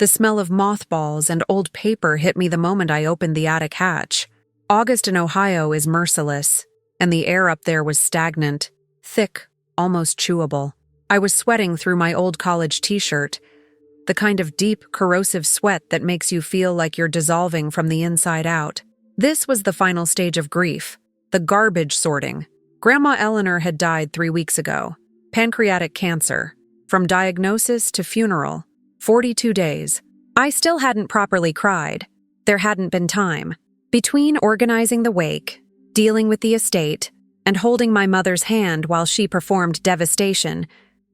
The smell of mothballs and old paper hit me the moment I opened the attic hatch. August in Ohio is merciless, and the air up there was stagnant, thick, almost chewable. I was sweating through my old college t-shirt, the kind of deep, corrosive sweat that makes you feel like you're dissolving from the inside out. This was the final stage of grief, the garbage sorting. Grandma Eleanor had died 3 weeks ago. Pancreatic cancer. From diagnosis to funeral. 42 days. I still hadn't properly cried. There hadn't been time. Between organizing the wake, dealing with the estate, and holding my mother's hand while she performed devastation,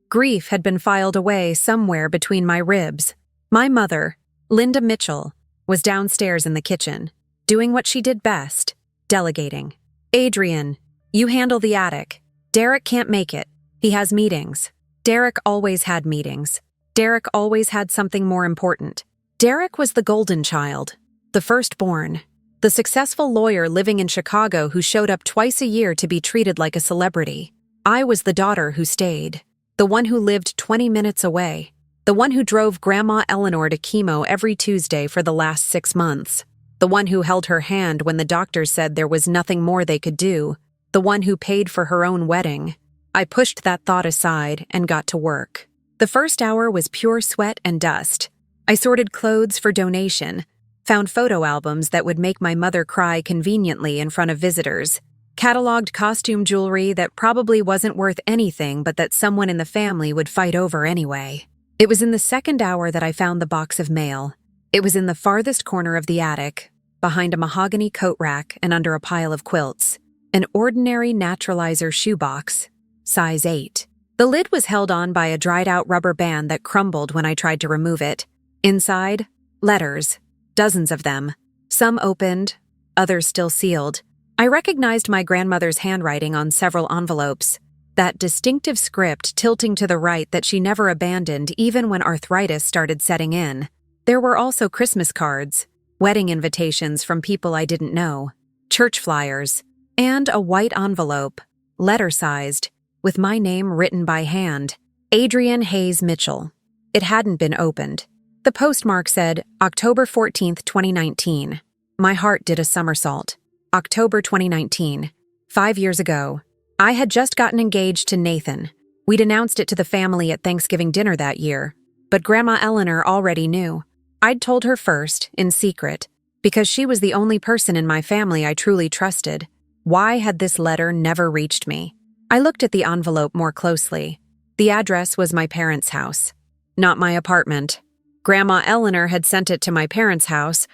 grief had been filed away somewhere between my ribs. My mother, Linda Mitchell, was downstairs in the kitchen, doing what she did best, delegating. Adrian, you handle the attic. Derek can't make it. He has meetings. Derek always had meetings. Derek always had something more important. Derek was the golden child, the firstborn, the successful lawyer living in Chicago who showed up twice a year to be treated like a celebrity. I was the daughter who stayed, the one who lived 20 minutes away, the one who drove Grandma Eleanor to chemo every Tuesday for the last 6 months, the one who held her hand when the doctors said there was nothing more they could do, the one who paid for her own wedding. I pushed that thought aside and got to work. The first hour was pure sweat and dust. I sorted clothes for donation, found photo albums that would make my mother cry conveniently in front of visitors, cataloged costume jewelry that probably wasn't worth anything but that someone in the family would fight over anyway. It was in the second hour that I found the box of mail. It was in the farthest corner of the attic, behind a mahogany coat rack and under a pile of quilts. An ordinary naturalizer shoebox, size 8. The lid was held on by a dried-out rubber band that crumbled when I tried to remove it. Inside, letters, dozens of them. Some opened, others still sealed. I recognized my grandmother's handwriting on several envelopes, that distinctive script tilting to the right that she never abandoned even when arthritis started setting in. There were also Christmas cards, wedding invitations from people I didn't know, church flyers, and a white envelope, letter-sized, with my name written by hand, Adrian Hayes Mitchell. It hadn't been opened. The postmark said, October 14th, 2019. My heart did a somersault. October 2019. 5 years ago. I had just gotten engaged to Nathan. We'd announced it to the family at Thanksgiving dinner that year, but Grandma Eleanor already knew. I'd told her first, in secret, because she was the only person in my family I truly trusted. Why had this letter never reached me? I looked at the envelope more closely. The address was my parents' house, not my apartment. Grandma Eleanor had sent it to my parents' house,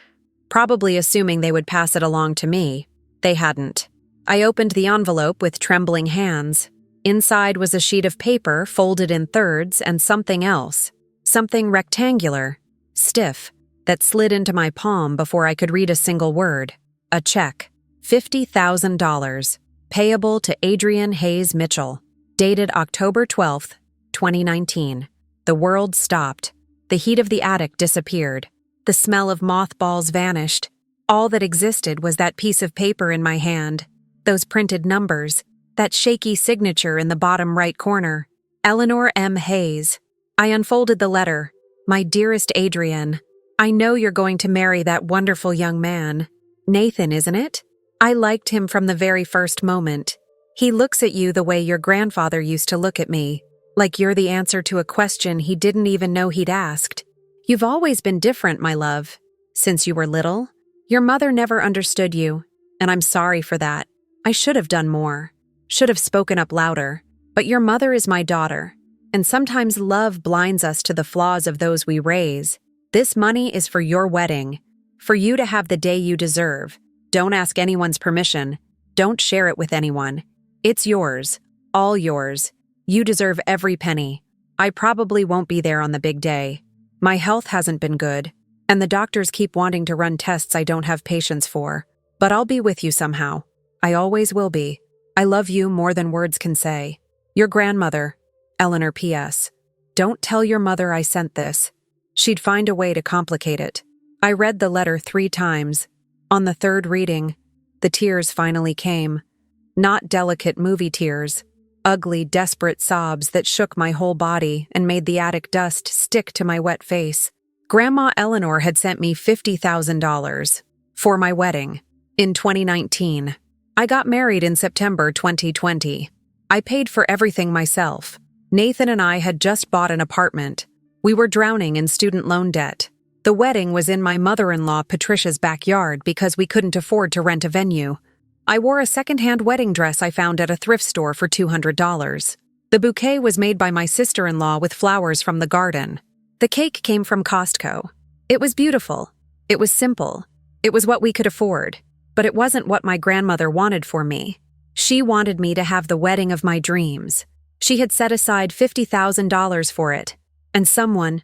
probably assuming they would pass it along to me. They hadn't. I opened the envelope with trembling hands. Inside was a sheet of paper folded in thirds and something else, something rectangular, stiff, that slid into my palm before I could read a single word. A check. $50,000. Payable to Adrian Hayes Mitchell. Dated October 12th, 2019. The world stopped. The heat of the attic disappeared. The smell of mothballs vanished. All that existed was that piece of paper in my hand, those printed numbers, that shaky signature in the bottom right corner. Eleanor M. Hayes. I unfolded the letter. My dearest Adrian, I know you're going to marry that wonderful young man. Nathan, isn't it? I liked him from the very first moment. He looks at you the way your grandfather used to look at me, like you're the answer to a question he didn't even know he'd asked. You've always been different, my love. Since you were little, your mother never understood you, and I'm sorry for that. I should have done more, should have spoken up louder, but your mother is my daughter, and sometimes love blinds us to the flaws of those we raise. This money is for your wedding, for you to have the day you deserve. Don't ask anyone's permission. Don't share it with anyone. It's yours, all yours. You deserve every penny. I probably won't be there on the big day. My health hasn't been good, and the doctors keep wanting to run tests I don't have patience for. But I'll be with you somehow. I always will be. I love you more than words can say. Your grandmother, Eleanor P.S. Don't tell your mother I sent this. She'd find a way to complicate it. I read the letter 3 times. On the third reading, the tears finally came. Not delicate movie tears. Ugly, desperate sobs that shook my whole body and made the attic dust stick to my wet face. Grandma Eleanor had sent me $50,000 for my wedding in 2019. I got married in September 2020. I paid for everything myself. Nathan and I had just bought an apartment. We were drowning in student loan debt. The wedding was in my mother-in-law Patricia's backyard because we couldn't afford to rent a venue. I wore a second-hand wedding dress I found at a thrift store for $200. The bouquet was made by my sister-in-law with flowers from the garden. The cake came from Costco. It was beautiful. It was simple. It was what we could afford. But it wasn't what my grandmother wanted for me. She wanted me to have the wedding of my dreams. She had set aside $50,000 for it. And someone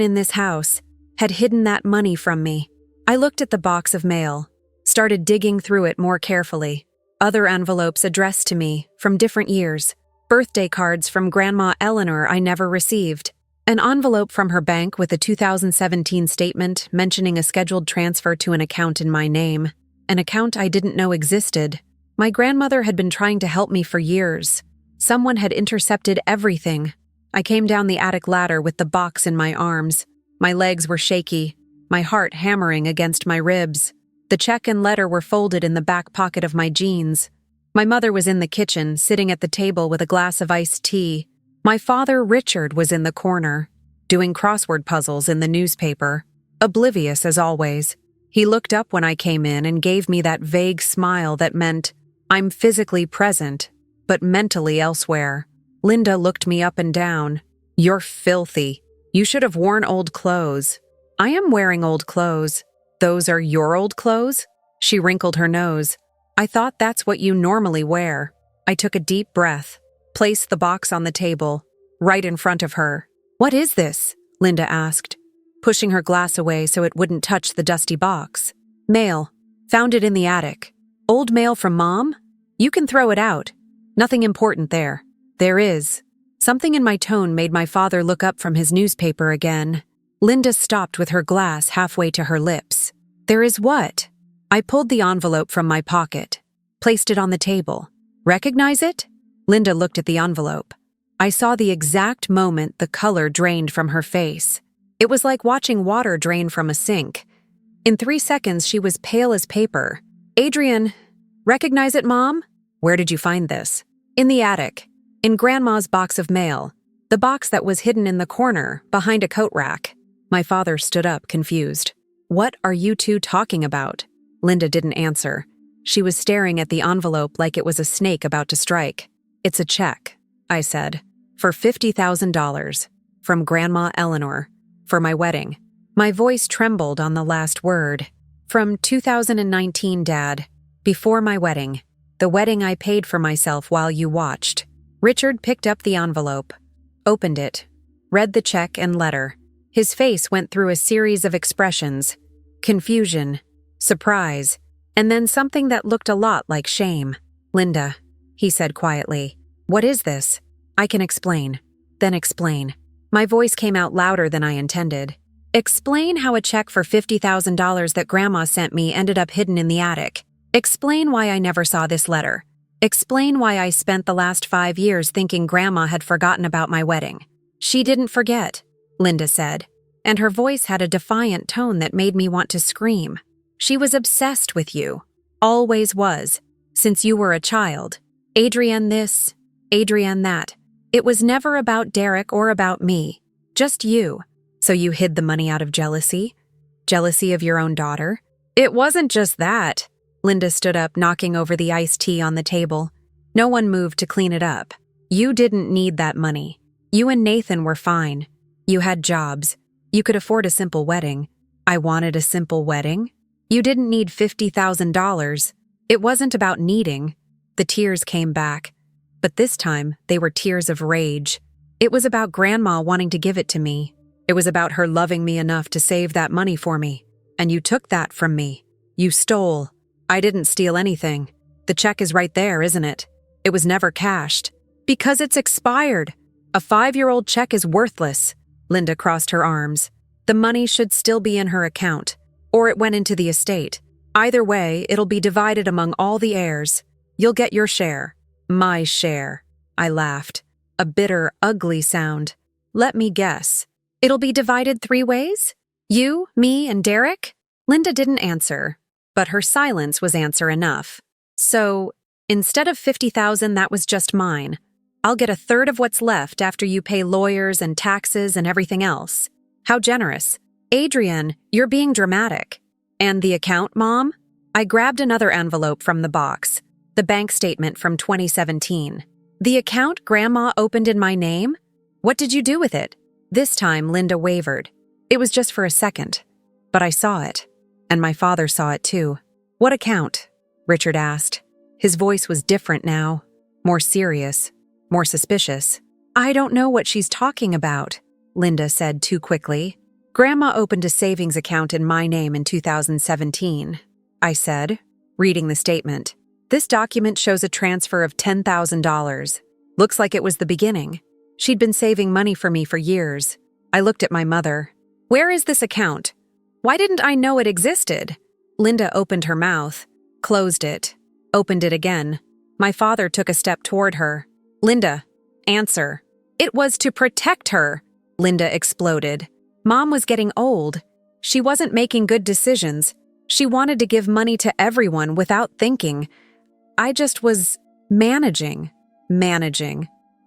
in this house, had hidden that money from me. I looked at the box of mail, started digging through it more carefully. Other envelopes addressed to me, from different years. Birthday cards from Grandma Eleanor I never received. An envelope from her bank with a 2017 statement mentioning a scheduled transfer to an account in my name. An account I didn't know existed. My grandmother had been trying to help me for years. Someone had intercepted everything. I came down the attic ladder with the box in my arms. My legs were shaky, my heart hammering against my ribs. The check and letter were folded in the back pocket of my jeans. My mother was in the kitchen, sitting at the table with a glass of iced tea. My father, Richard, was in the corner, doing crossword puzzles in the newspaper, oblivious as always. He looked up when I came in and gave me that vague smile that meant, I'm physically present, but mentally elsewhere. Linda looked me up and down. You're filthy. You should have worn old clothes. I am wearing old clothes. Those are your old clothes? She wrinkled her nose. I thought that's what you normally wear. I took a deep breath, placed the box on the table, right in front of her. What is this? Linda asked, pushing her glass away so it wouldn't touch the dusty box. Mail. Found it in the attic. Old mail from Mom? You can throw it out. Nothing important there. There is. Something in my tone made my father look up from his newspaper again. Linda stopped with her glass halfway to her lips. There is what? I pulled the envelope from my pocket, placed it on the table. Recognize it? Linda looked at the envelope. I saw the exact moment the color drained from her face. It was like watching water drain from a sink. In 3 seconds, she was pale as paper. Adrian, recognize it, Mom? Where did you find this? In the attic. In Grandma's box of mail. The box that was hidden in the corner, behind a coat rack. My father stood up, confused. What are you two talking about? Linda didn't answer. She was staring at the envelope like it was a snake about to strike. It's a check, I said, for $50,000, from Grandma Eleanor, for my wedding. My voice trembled on the last word. From 2019, Dad, before my wedding. The wedding I paid for myself while you watched. Richard picked up the envelope, opened it, read the check and letter. His face went through a series of expressions. Confusion, surprise, and then something that looked a lot like shame. Linda, he said quietly, what is this? I can explain. Then explain. My voice came out louder than I intended. Explain how a check for $50,000 that Grandma sent me ended up hidden in the attic. Explain why I never saw this letter. Explain why I spent the last 5 years thinking Grandma had forgotten about my wedding. She didn't forget, Linda said, and her voice had a defiant tone that made me want to scream. She was obsessed with you. Always was, since you were a child. Adrienne this, Adrienne that. It was never about Derek or about me. Just you. So you hid the money out of jealousy? Jealousy of your own daughter? It wasn't just that. Linda stood up, knocking over the iced tea on the table. No one moved to clean it up. You didn't need that money. You and Nathan were fine. You had jobs. You could afford a simple wedding. I wanted a simple wedding? You didn't need $50,000. It wasn't about needing. The tears came back. But this time, they were tears of rage. It was about Grandma wanting to give it to me. It was about her loving me enough to save that money for me. And you took that from me. You stole. I didn't steal anything. The check is right there, isn't it? It was never cashed. Because it's expired. A 5-year-old check is worthless. Linda crossed her arms. The money should still be in her account. Or it went into the estate. Either way, it'll be divided among all the heirs. You'll get your share. My share. I laughed. A bitter, ugly sound. Let me guess. It'll be divided 3 ways? You, me, and Derek? Linda didn't answer, but her silence was answer enough. So, instead of 50,000, that was just mine. I'll get a third of what's left after you pay lawyers and taxes and everything else. How generous. Adrian, you're being dramatic. And the account, Mom? I grabbed another envelope from the box, the bank statement from 2017. The account Grandma opened in my name? What did you do with it? This time, Linda wavered. It was just for a second. But I saw it. And my father saw it too. What account? Richard asked. His voice was different now. More serious. More suspicious. I don't know what she's talking about, Linda said too quickly. Grandma opened a savings account in my name in 2017, I said, reading the statement. This document shows a transfer of $10,000. Looks like it was the beginning. She'd been saving money for me for years. I looked at my mother. Where is this account? Why didn't I know it existed? Linda opened her mouth, closed it, opened it again. My father took a step toward her. Linda, answer. It was to protect her, Linda exploded. Mom was getting old. She wasn't making good decisions. She wanted to give money to everyone without thinking. I just was managing,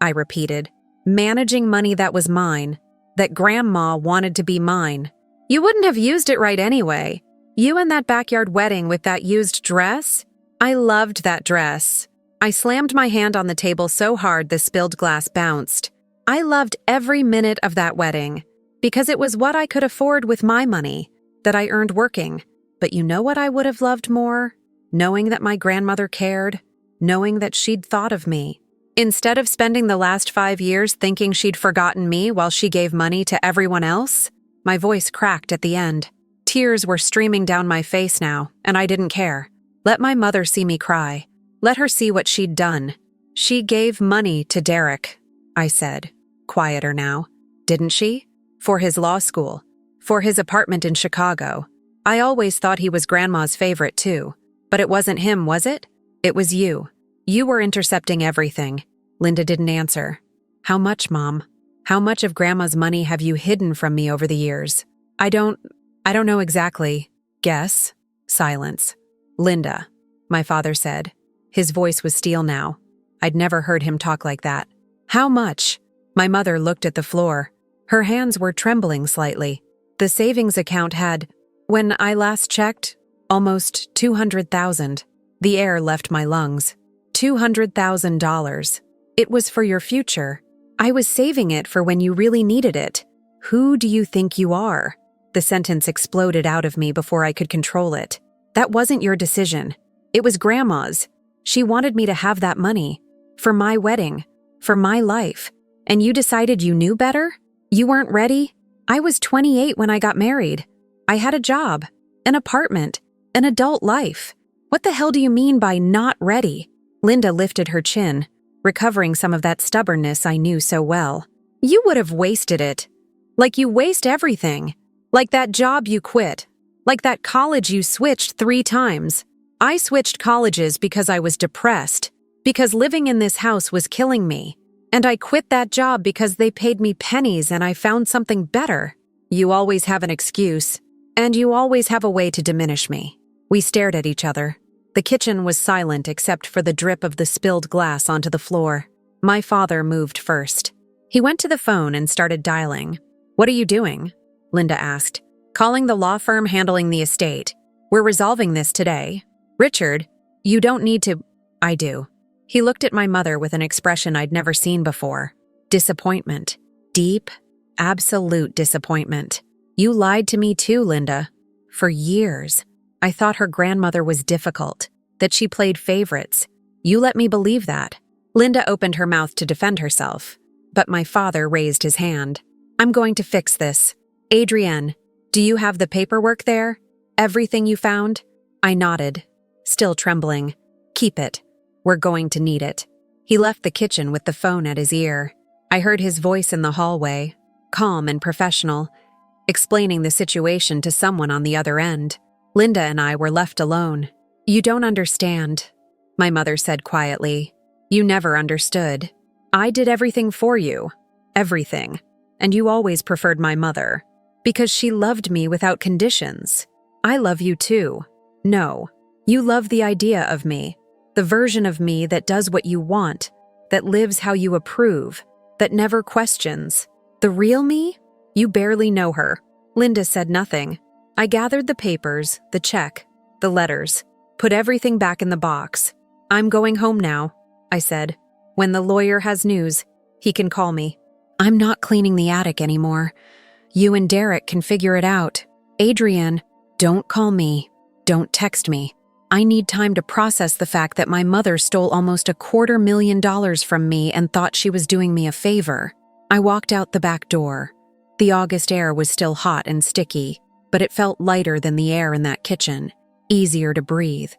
I repeated. Managing money that was mine, that Grandma wanted to be mine. You wouldn't have used it right anyway. You and that backyard wedding with that used dress? I loved that dress. I slammed my hand on the table so hard the spilled glass bounced. I loved every minute of that wedding, because it was what I could afford with my money, that I earned working. But you know what I would have loved more? Knowing that my grandmother cared, knowing that she'd thought of me. Instead of spending the last 5 years thinking she'd forgotten me while she gave money to everyone else, my voice cracked at the end. Tears were streaming down my face now, and I didn't care. Let my mother see me cry. Let her see what she'd done. She gave money to Derek, I said, quieter now. Didn't she? For his law school. For his apartment in Chicago. I always thought he was Grandma's favorite too. But it wasn't him, was it? It was you. You were intercepting everything. Linda didn't answer. How much, Mom? How much of Grandma's money have you hidden from me over the years? I don't know exactly. Guess. Silence. Linda, my father said. His voice was steel now. I'd never heard him talk like that. How much? My mother looked at the floor. Her hands were trembling slightly. The savings account had, when I last checked, almost $200,000. The air left my lungs. $200,000. It was for your future. I was saving it for when you really needed it. Who do you think you are? The sentence exploded out of me before I could control it. That wasn't your decision. It was Grandma's. She wanted me to have that money. For my wedding. For my life. And you decided you knew better? You weren't ready? I was 28 when I got married. I had a job, an apartment, an adult life. What the hell do you mean by not ready? Linda lifted her chin, recovering some of that stubbornness I knew so well. You would have wasted it. Like you waste everything. Like that job you quit. Like that college you switched 3 times. I switched colleges because I was depressed, because living in this house was killing me. And I quit that job because they paid me pennies and I found something better. You always have an excuse, and you always have a way to diminish me. We stared at each other. The kitchen was silent except for the drip of the spilled glass onto the floor. My father moved first. He went to the phone and started dialing. What are you doing? Linda asked. Calling the law firm handling the estate. We're resolving this today. Richard, you don't need to. I do. He looked at my mother with an expression I'd never seen before. Disappointment. Deep, absolute disappointment. You lied to me too, Linda. For years. I thought her grandmother was difficult, that she played favorites. You let me believe that. Linda opened her mouth to defend herself, but my father raised his hand. I'm going to fix this. Adrienne, do you have the paperwork there? Everything you found? I nodded, still trembling. Keep it. We're going to need it. He left the kitchen with the phone at his ear. I heard his voice in the hallway, calm and professional, explaining the situation to someone on the other end. Linda and I were left alone. You don't understand, my mother said quietly. You never understood. I did everything for you. Everything. and you always preferred my mother. Because she loved me without conditions. I love you too. No, you love the idea of me, the version of me that does what you want, that lives how you approve, that never questions. The real me? You barely know her. Linda said nothing. I gathered the papers, the check, the letters, put everything back in the box. I'm going home now, I said. When the lawyer has news, he can call me. I'm not cleaning the attic anymore. You and Derek can figure it out. Adrienne, don't call me. Don't text me. I need time to process the fact that my mother stole almost $250,000 from me and thought she was doing me a favor. I walked out the back door. The August air was still hot and sticky, but it felt lighter than the air in that kitchen, easier to breathe.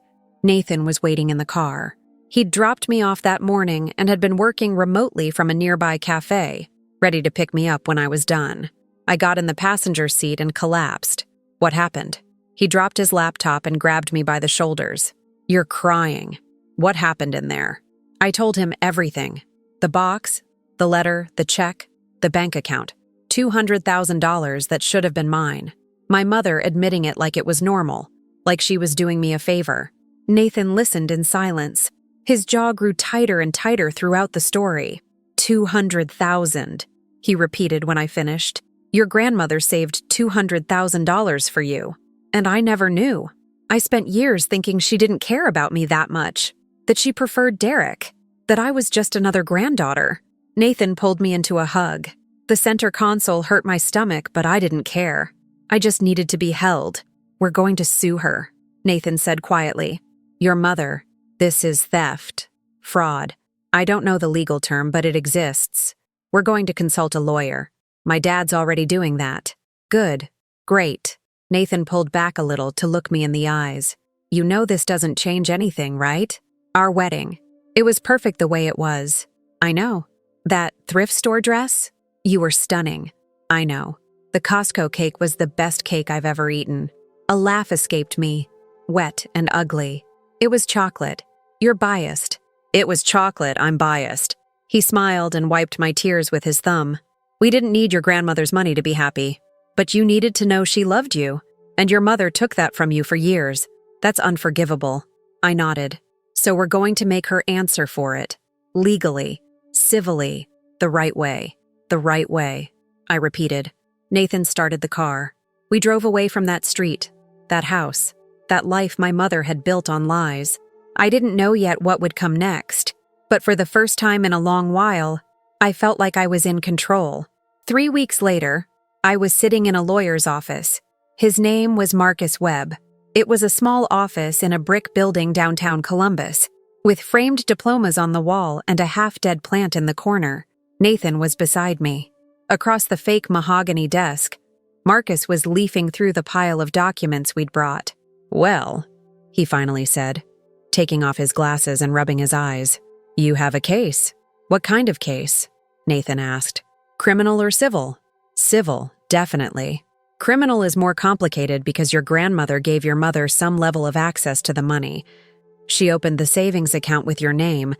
Nathan was waiting in the car. He'd dropped me off that morning and had been working remotely from a nearby cafe, ready to pick me up when I was done. I got in the passenger seat and collapsed. What happened? He dropped his laptop and grabbed me by the shoulders. You're crying. What happened in there? I told him everything. The box, the letter, the check, the bank account. $200,000 that should have been mine. My mother admitting it like it was normal, like she was doing me a favor. Nathan listened in silence. His jaw grew tighter and tighter throughout the story. 200,000, he repeated when I finished. Your grandmother saved $200,000 for you. And I never knew. I spent years thinking she didn't care about me that much, that she preferred Derek, that I was just another granddaughter. Nathan pulled me into a hug. The center console hurt my stomach, but I didn't care. I just needed to be held. We're going to sue her, Nathan said quietly. Your mother. This is theft. Fraud. I don't know the legal term, but it exists. We're going to consult a lawyer. My dad's already doing that. Good. Great. Nathan pulled back a little to look me in the eyes. You know this doesn't change anything, right? Our wedding. It was perfect the way it was. I know. That thrift store dress? You were stunning. I know. The Costco cake was the best cake I've ever eaten. A laugh escaped me. Wet and ugly. It was chocolate. You're biased. It was chocolate, I'm biased. He smiled and wiped my tears with his thumb. We didn't need your grandmother's money to be happy. But you needed to know she loved you, and your mother took that from you for years. That's unforgivable. I nodded. So we're going to make her answer for it. Legally. Civilly. The right way. The right way. I repeated. Nathan started the car. We drove away from that street, that house, that life my mother had built on lies. I didn't know yet what would come next, but for the first time in a long while, I felt like I was in control. 3 weeks later, I was sitting in a lawyer's office. His name was Marcus Webb. It was a small office in a brick building downtown Columbus, with framed diplomas on the wall and a half-dead plant in the corner. Nathan was beside me. Across the fake mahogany desk, Marcus was leafing through the pile of documents we'd brought. Well, he finally said, taking off his glasses and rubbing his eyes. You have a case. What kind of case? Nathan asked. Criminal or civil? Civil, definitely. Criminal is more complicated because your grandmother gave your mother some level of access to the money. She opened the savings account with your name,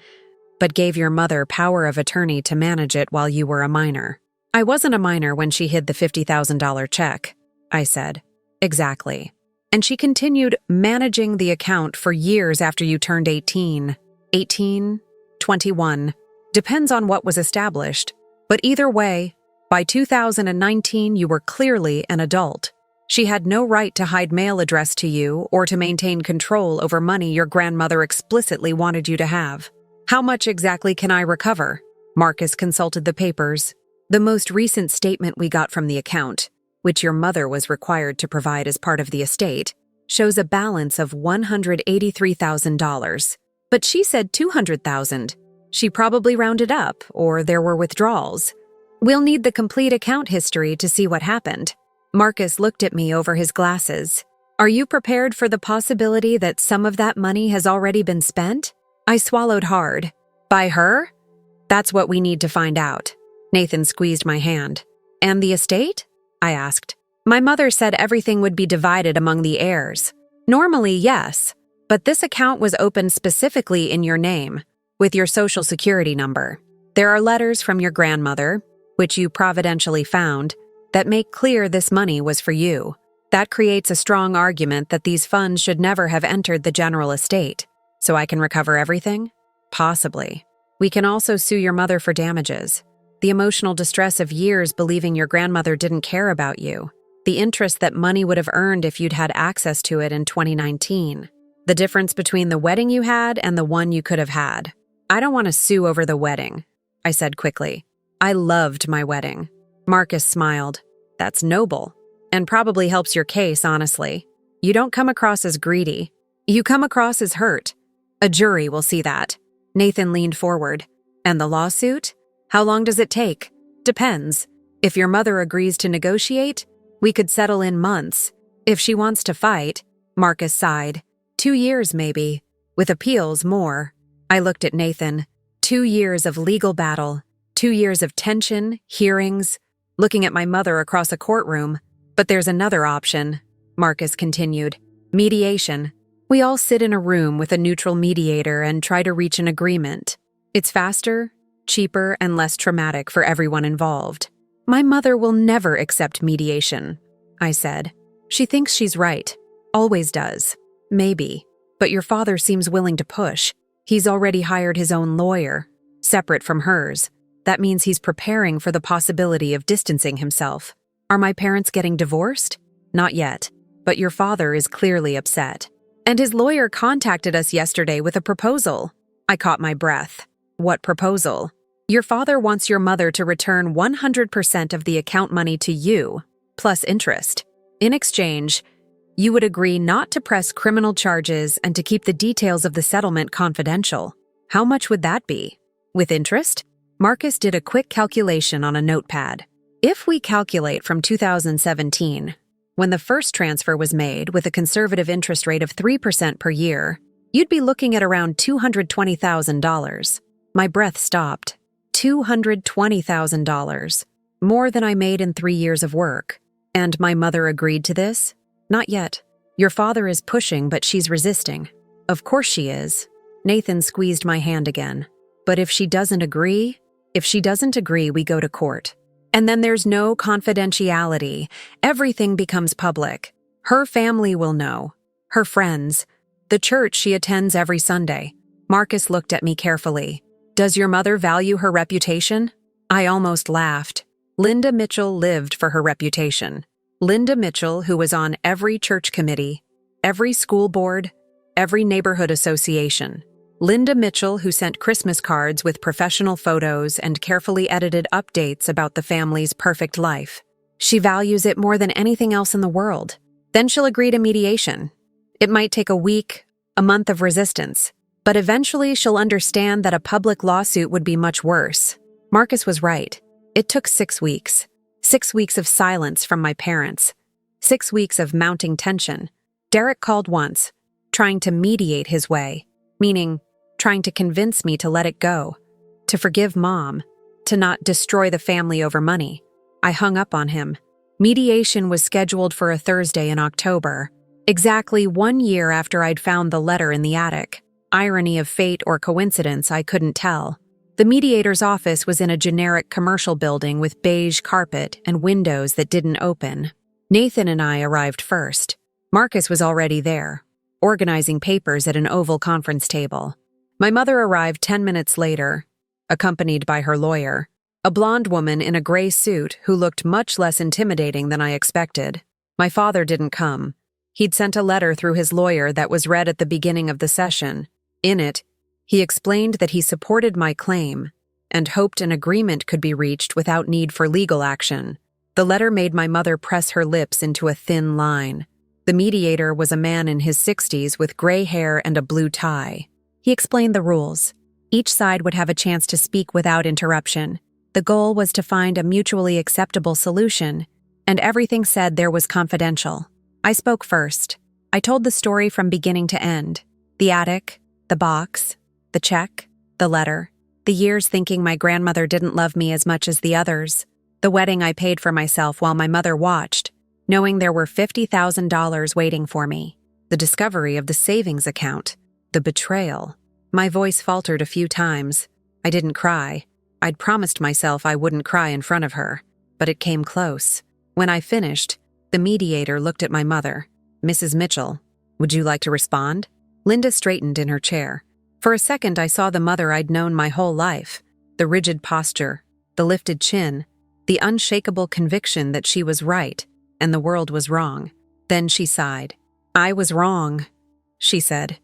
but gave your mother power of attorney to manage it while you were a minor. I wasn't a minor when she hid the $50,000 check, I said. Exactly. And she continued managing the account for years after you turned 18. 18? 21. Depends on what was established. But either way, by 2019 you were clearly an adult. She had no right to hide mail address to you or to maintain control over money your grandmother explicitly wanted you to have. How much exactly can I recover? Marcus consulted the papers. The most recent statement we got from the account, which your mother was required to provide as part of the estate, shows a balance of $183,000. But she said $200,000. She probably rounded up, or there were withdrawals. We'll need the complete account history to see what happened. Marcus looked at me over his glasses. Are you prepared for the possibility that some of that money has already been spent? I swallowed hard. By her? That's what we need to find out. Nathan squeezed my hand. And the estate? I asked. My mother said everything would be divided among the heirs. Normally, yes, but this account was opened specifically in your name, with your social security number. There are letters from your grandmother, which you providentially found, that make clear this money was for you. That creates a strong argument that these funds should never have entered the general estate. So I can recover everything? Possibly. We can also sue your mother for damages. The emotional distress of years believing your grandmother didn't care about you. The interest that money would have earned if you'd had access to it in 2019. The difference between the wedding you had and the one you could have had. I don't want to sue over the wedding, I said quickly. I loved my wedding. Marcus smiled. That's noble, and probably helps your case, honestly. You don't come across as greedy. You come across as hurt. A jury will see that. Nathan leaned forward. And the lawsuit? How long does it take? Depends. If your mother agrees to negotiate, we could settle in months. If she wants to fight, Marcus sighed. 2 years, maybe. With appeals, more. I looked at Nathan. 2 years of legal battle. 2 years of tension, hearings, looking at my mother across a courtroom. But there's another option, Marcus continued. Mediation. We all sit in a room with a neutral mediator and try to reach an agreement. It's faster, cheaper, and less traumatic for everyone involved. My mother will never accept mediation, I said. She thinks she's right. Always does. Maybe. But your father seems willing to push. He's already hired his own lawyer, separate from hers. That means he's preparing for the possibility of distancing himself. Are my parents getting divorced? Not yet. But your father is clearly upset. And his lawyer contacted us yesterday with a proposal. I caught my breath. What proposal? Your father wants your mother to return 100% of the account money to you, plus interest. In exchange, you would agree not to press criminal charges and to keep the details of the settlement confidential. How much would that be? With interest? Marcus did a quick calculation on a notepad. If we calculate from 2017, when the first transfer was made with a conservative interest rate of 3% per year, you'd be looking at around $220,000. My breath stopped. $220,000. More than I made in 3 years of work. And my mother agreed to this? Not yet. Your father is pushing, but she's resisting. Of course she is. Nathan squeezed my hand again. But if she doesn't agree, we go to court. And then there's no confidentiality. Everything becomes public. Her family will know. Her friends. The church she attends every Sunday. Marcus looked at me carefully. Does your mother value her reputation? I almost laughed. Linda Mitchell lived for her reputation. Linda Mitchell, who was on every church committee, every school board, every neighborhood association. Linda Mitchell, who sent Christmas cards with professional photos and carefully edited updates about the family's perfect life. She values it more than anything else in the world. Then she'll agree to mediation. It might take a week, a month of resistance, but eventually she'll understand that a public lawsuit would be much worse. Marcus was right. It took 6 weeks. 6 weeks of silence from my parents. 6 weeks of mounting tension. Derek called once, trying to mediate his way, meaning trying to convince me to let it go, to forgive Mom, to not destroy the family over money. I hung up on him. Mediation was scheduled for a Thursday in October, exactly 1 year after I'd found the letter in the attic. Irony of fate or coincidence, I couldn't tell. The mediator's office was in a generic commercial building with beige carpet and windows that didn't open. Nathan and I arrived first. Marcus was already there, organizing papers at an oval conference table. My mother arrived 10 minutes later, accompanied by her lawyer, a blonde woman in a gray suit who looked much less intimidating than I expected. My father didn't come. He'd sent a letter through his lawyer that was read at the beginning of the session. In it, he explained that he supported my claim and hoped an agreement could be reached without need for legal action. The letter made my mother press her lips into a thin line. The mediator was a man in his 60s with gray hair and a blue tie. He explained the rules. Each side would have a chance to speak without interruption. The goal was to find a mutually acceptable solution, and everything said there was confidential. I spoke first. I told the story from beginning to end. The attic, the box, the check, the letter, the years thinking my grandmother didn't love me as much as the others, the wedding I paid for myself while my mother watched, knowing there were $50,000 waiting for me, the discovery of the savings account, the betrayal. My voice faltered a few times. I didn't cry. I'd promised myself I wouldn't cry in front of her, but it came close. When I finished, the mediator looked at my mother. "Mrs. Mitchell, would you like to respond?" Linda straightened in her chair. For a second, I saw the mother I'd known my whole life. The rigid posture, the lifted chin, the unshakable conviction that she was right and the world was wrong. Then she sighed. "I was wrong," she said.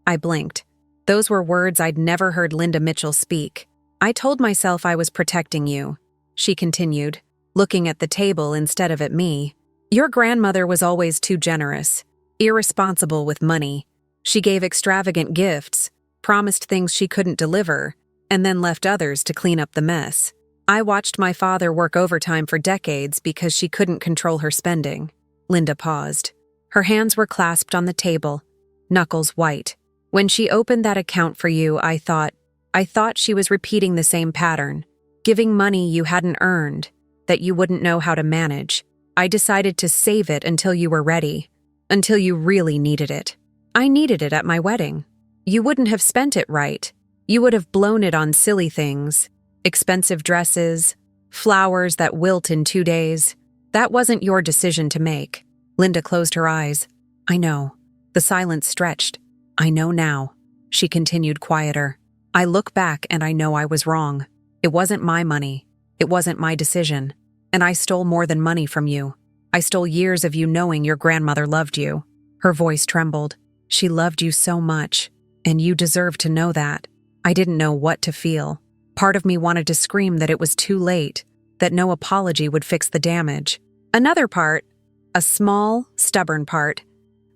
I blinked. Those were words I'd never heard Linda Mitchell speak. "I told myself I was protecting you," she continued, looking at the table instead of at me. "Your grandmother was always too generous, irresponsible with money. She gave extravagant gifts, promised things she couldn't deliver, and then left others to clean up the mess. I watched my father work overtime for decades because she couldn't control her spending." Linda paused. Her hands were clasped on the table, knuckles white. "When she opened that account for you, I thought she was repeating the same pattern, giving money you hadn't earned, that you wouldn't know how to manage. I decided to save it until you were ready, until you really needed it. I needed it at my wedding. You wouldn't have spent it right. You would have blown it on silly things, expensive dresses, flowers that wilt in 2 days. That wasn't your decision to make." Linda closed her eyes. "I know." The silence stretched. "I know now," she continued quieter. "I look back and I know I was wrong. It wasn't my money. It wasn't my decision. And I stole more than money from you. I stole years of you knowing your grandmother loved you." Her voice trembled. "She loved you so much, and you deserve to know that." I didn't know what to feel. Part of me wanted to scream that it was too late, that no apology would fix the damage. Another part, a small, stubborn part,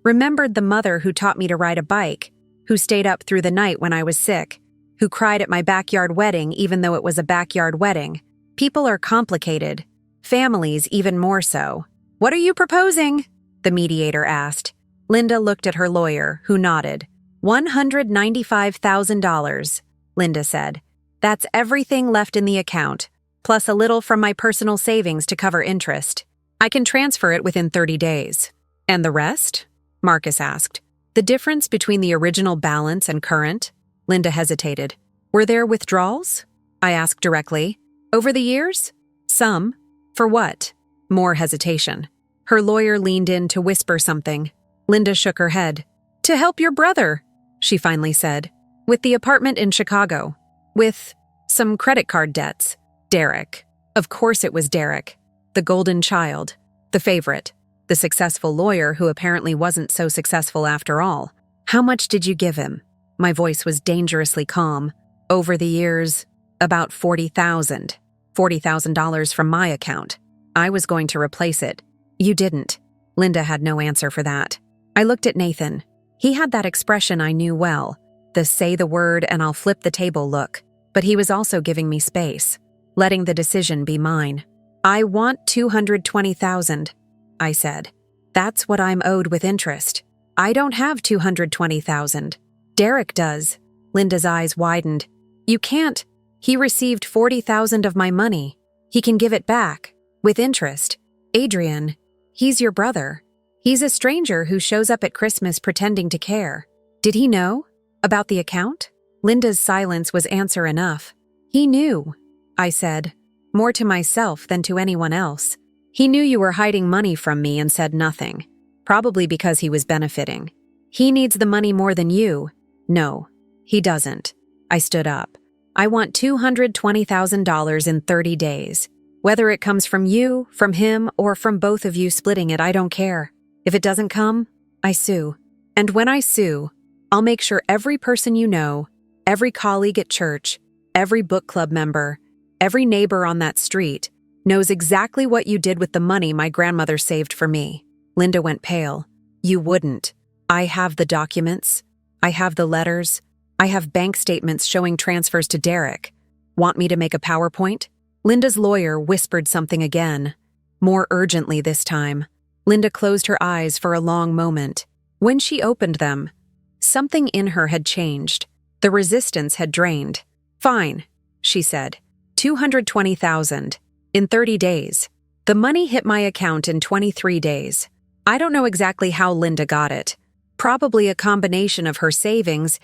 remembered the mother who taught me to ride a bike, who stayed up through the night when I was sick, who cried at my backyard wedding even though it was a backyard wedding. People are complicated. Families even more so. "What are you proposing?" the mediator asked. Linda looked at her lawyer, who nodded. $195,000, Linda said. "That's everything left in the account, plus a little from my personal savings to cover interest. I can transfer it within 30 days. "And the rest?" Marcus asked. "The difference between the original balance and current?" Linda hesitated. "Were there withdrawals?" I asked directly. "Over the years?" "Some." "For what?" More hesitation. Her lawyer leaned in to whisper something. Linda shook her head. "To help your brother," she finally said. "With the apartment in Chicago. With some credit card debts. Derek." Of course it was Derek. The golden child. The favorite. The successful lawyer who apparently wasn't so successful after all. "How much did you give him?" My voice was dangerously calm. "Over the years, about $40,000. $40,000 from my account. I was going to replace it." "You didn't." Linda had no answer for that. I looked at Nathan. He had that expression I knew well, the say the word and I'll flip the table look. But he was also giving me space, letting the decision be mine. "I want $220,000, I said. "That's what I'm owed with interest. I don't have $220,000. Derek does." Linda's eyes widened. "You can't. He received $40,000 of my money. He can give it back, with interest. Adrian, he's your brother. He's a stranger who shows up at Christmas pretending to care. Did he know? About the account?" Linda's silence was answer enough. "He knew," I said, more to myself than to anyone else. "He knew you were hiding money from me and said nothing. Probably because he was benefiting. He needs the money more than you." "No, he doesn't." I stood up. "I want $220,000 in 30 days. Whether it comes from you, from him, or from both of you splitting it, I don't care. If it doesn't come, I sue. And when I sue, I'll make sure every person you know, every colleague at church, every book club member, every neighbor on that street, knows exactly what you did with the money my grandmother saved for me." Linda went pale. "You wouldn't. I have the documents. I have the letters. I have bank statements showing transfers to Derek. Want me to make a PowerPoint?" Linda's lawyer whispered something again, more urgently this time. Linda closed her eyes for a long moment. When she opened them, something in her had changed. The resistance had drained. "Fine," she said. $220,000. In 30 days. The money hit my account in 23 days. I don't know exactly how Linda got it. Probably a combination of her savings,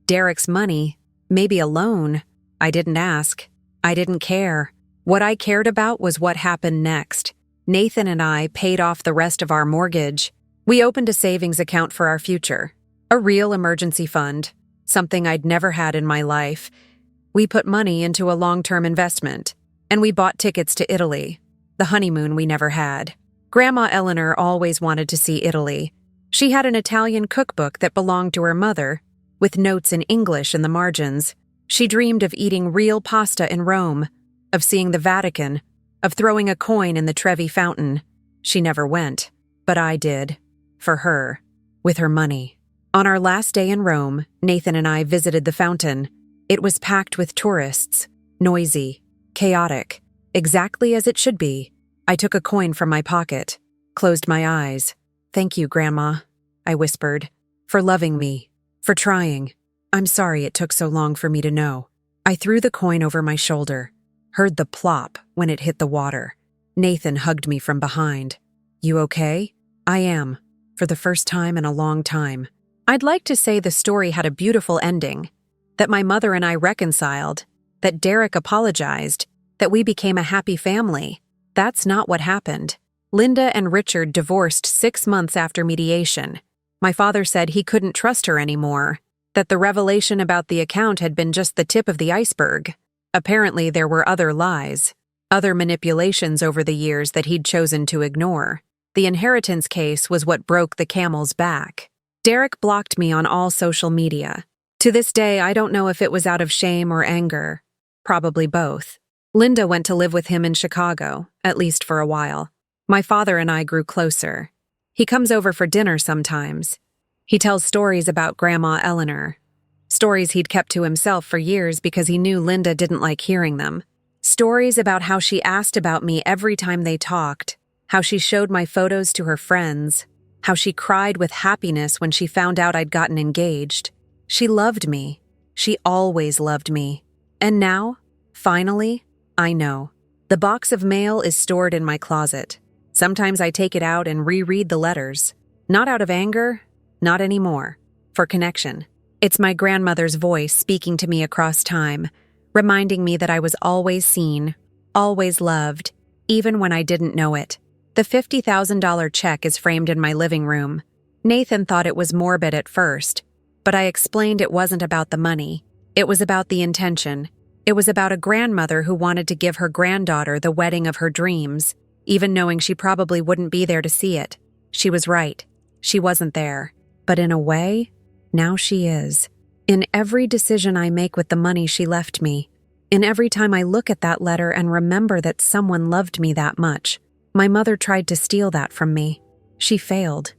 Derek's money, maybe a loan. I didn't ask. I didn't care. What I cared about was what happened next. Nathan and I paid off the rest of our mortgage. We opened a savings account for our future. A real emergency fund. Something I'd never had in my life. We put money into a long-term investment. And we bought tickets to Italy. The honeymoon we never had. Grandma Eleanor always wanted to see Italy. She had an Italian cookbook that belonged to her mother, with notes in English in the margins. She dreamed of eating real pasta in Rome, of seeing the Vatican, of throwing a coin in the Trevi fountain. She never went, but I did. For her. With her money. On our last day in Rome, Nathan and I visited the fountain. It was packed with tourists. Noisy. Chaotic. Exactly as it should be. I took a coin from my pocket. Closed my eyes. "Thank you, Grandma," I whispered. "For loving me. For trying. I'm sorry it took so long for me to know." I threw the coin over my shoulder. Heard the plop when it hit the water. Nathan hugged me from behind. "You okay?" "I am. For the first time in a long time." I'd like to say the story had a beautiful ending. That my mother and I reconciled. That Derek apologized. That we became a happy family. That's not what happened. Linda and Richard divorced 6 months after mediation. My father said he couldn't trust her anymore. That the revelation about the account had been just the tip of the iceberg. Apparently there were other lies. Other manipulations over the years that he'd chosen to ignore. The inheritance case was what broke the camel's back. Derek blocked me on all social media. To this day, I don't know if it was out of shame or anger. Probably both. Linda went to live with him in Chicago, at least for a while. My father and I grew closer. He comes over for dinner sometimes. He tells stories about Grandma Eleanor. Stories he'd kept to himself for years because he knew Linda didn't like hearing them. Stories about how she asked about me every time they talked. How she showed my photos to her friends. How she cried with happiness when she found out I'd gotten engaged. She loved me. She always loved me. And now, finally, I know. The box of mail is stored in my closet. Sometimes I take it out and reread the letters. Not out of anger, not anymore. For connection. It's my grandmother's voice speaking to me across time, reminding me that I was always seen, always loved, even when I didn't know it. The $50,000 check is framed in my living room. Nathan thought it was morbid at first, but I explained it wasn't about the money. It was about the intention. It was about a grandmother who wanted to give her granddaughter the wedding of her dreams, even knowing she probably wouldn't be there to see it. She was right. She wasn't there. But in a way, now she is. In every decision I make with the money she left me. In every time I look at that letter and remember that someone loved me that much. My mother tried to steal that from me. She failed.